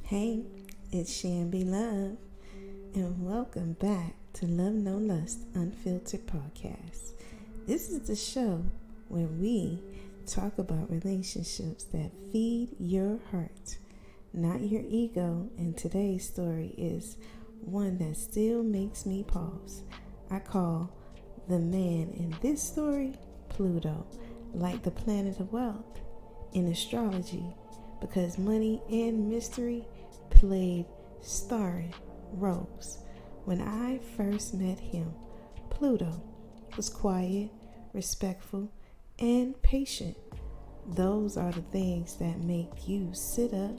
Hey, it's Shanbelove, and welcome back to Love No Lust Unfiltered podcast. This is the show where we talk about relationships that feed your heart, not your ego, and today's story is one that still makes me pause. I call the man in this story Pluto, like the planet of wealth in astrology, because money and mystery played starring roles. When I first met him, Pluto was quiet, respectful, and patient. Those are the things that make you sit up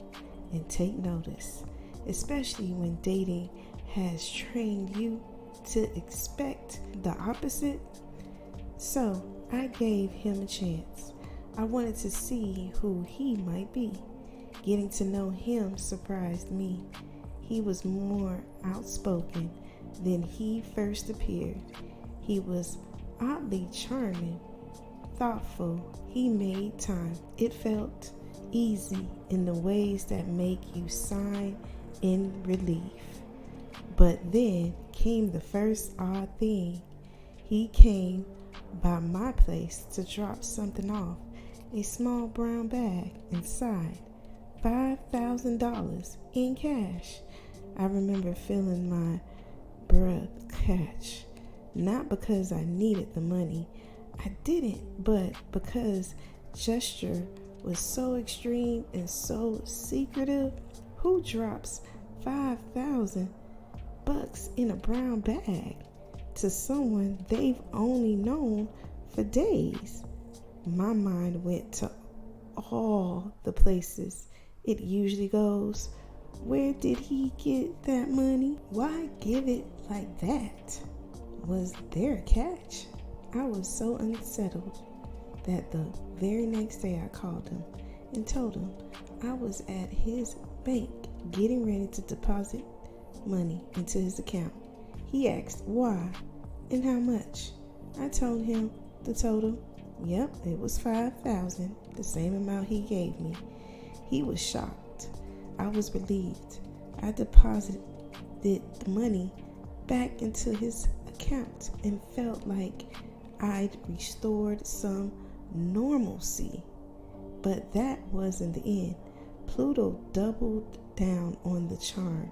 and take notice, especially when dating has trained you to expect the opposite. So I gave him a chance. I wanted to see who he might be. Getting to know him surprised me. He was more outspoken than he first appeared. He was oddly charming, thoughtful. He made time. It felt easy in the ways that make you sigh in relief. But then came the first odd thing. He came by my place to drop something off, a small brown bag inside. $5,000 in cash. I remember feeling my breath catch. Not because I needed the money. I didn't, but because gesture was so extreme and so secretive. Who drops $5,000 in a brown bag to someone they've only known for days? My mind went to all the places it usually goes. Where did he get that money? Why give it like that? Was there a catch? I was so unsettled that the very next day I called him and told him I was at his bank getting ready to deposit money into his account. He asked why and how much. I told him the total. Yep, it was $5,000, the same amount he gave me. He was shocked. I was relieved. I deposited the money back into his account and felt like I'd restored some normalcy. But that wasn't the end. Pluto doubled down on the charm.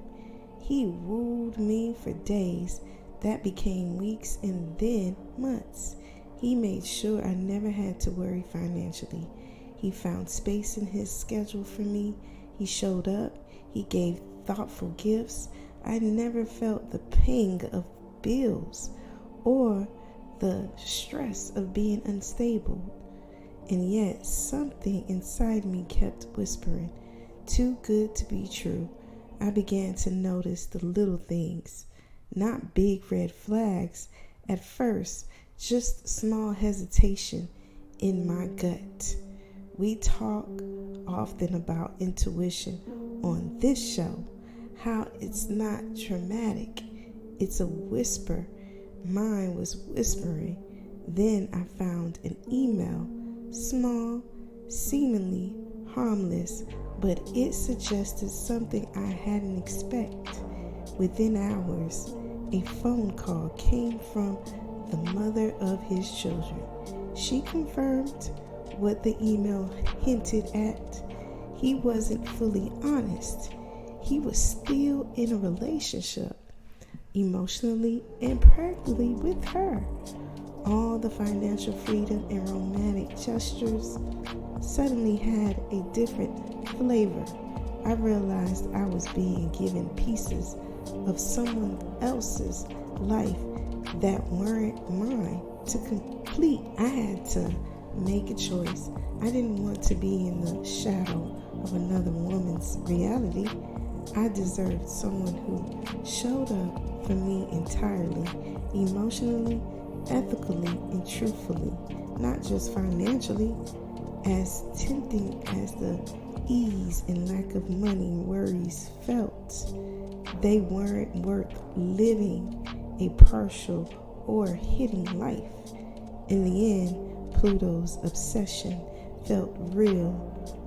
He wooed me for days. That became weeks and then months. He made sure I never had to worry financially. He found space in his schedule for me. He showed up. He gave thoughtful gifts. I never felt the pang of bills or the stress of being unstable. And yet something inside me kept whispering, too good to be true. I began to notice the little things, not big red flags at first, just small hesitation in my gut. We talk often about intuition on this show, how it's not dramatic, it's a whisper. Mine was whispering. Then I found an email, small, seemingly harmless, but it suggested something I hadn't expected. Within hours, a phone call came from the mother of his children. She confirmed what the email hinted at. He wasn't fully honest. He was still in a relationship, emotionally and practically with her. All the financial freedom and romantic gestures suddenly had a different flavor. I realized I was being given pieces of someone else's life that weren't mine to complete. I had to make a choice. I didn't want to be in the shadow of another woman's reality. I deserved someone who showed up for me entirely, emotionally, ethically, and truthfully, not just financially. As tempting as the ease and lack of money worries felt, they weren't worth living a partial or hidden life. In the end, Pluto's obsession felt real,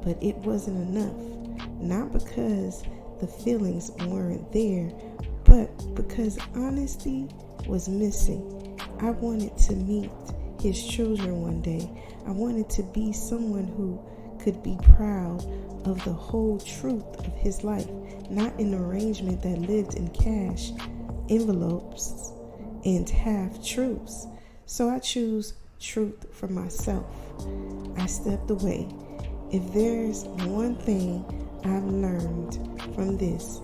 but it wasn't enough. Not because the feelings weren't there, but because honesty was missing. I wanted to meet his children one day. I wanted to be someone who could be proud of the whole truth of his life, not an arrangement that lived in cash envelopes and half truths. So I choose truth for myself. I stepped away. If there's one thing I've learned from this,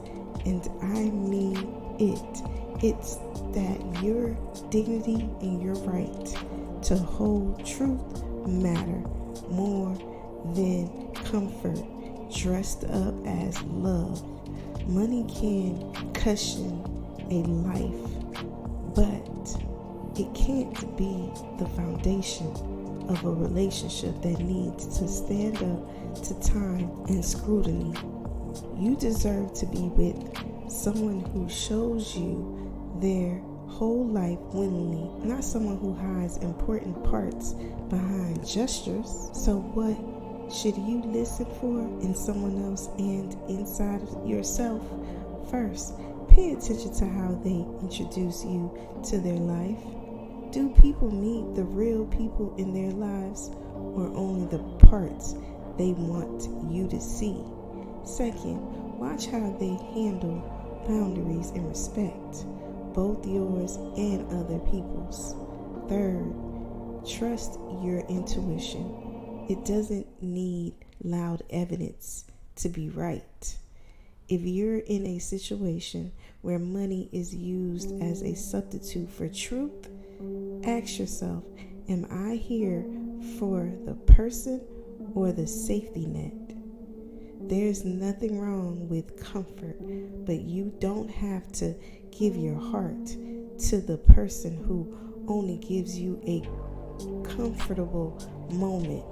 and I mean it's that your dignity and your right to hold truth matter more than comfort dressed up as love. Money can cushion a life, but it can't be the foundation of a relationship that needs to stand up to time and scrutiny. You deserve to be with someone who shows you their whole life willingly, not someone who hides important parts behind gestures. So what should you listen for in someone else and inside of yourself? First, pay attention to how they introduce you to their life. Do people meet the real people in their lives, or only the parts they want you to see? Second, watch how they handle boundaries and respect, both yours and other people's. Third, trust your intuition. It doesn't need loud evidence to be right. If you're in a situation where money is used as a substitute for truth, ask yourself, am I here for the person or the safety net? There's nothing wrong with comfort, but you don't have to give your heart to the person who only gives you a comfortable moment.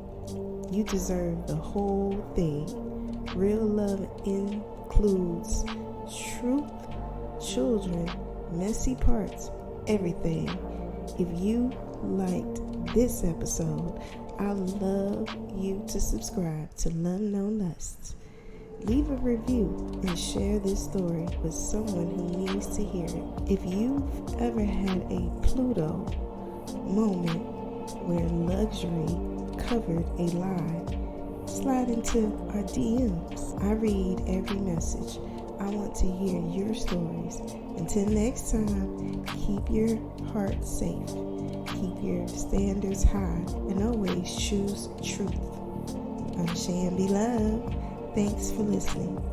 You deserve the whole thing. Real love includes truth, children, messy parts, everything. If you liked this episode, I'd love you to subscribe to Love No Lust. Leave a review and share this story with someone who needs to hear it. If you've ever had a Pluto moment where luxury covered a lie, slide into our DMs. I read every message. I want to hear your stories. Until next time, keep your heart safe, keep your standards high, and always choose truth. I'm Shanbelove. Thanks for listening.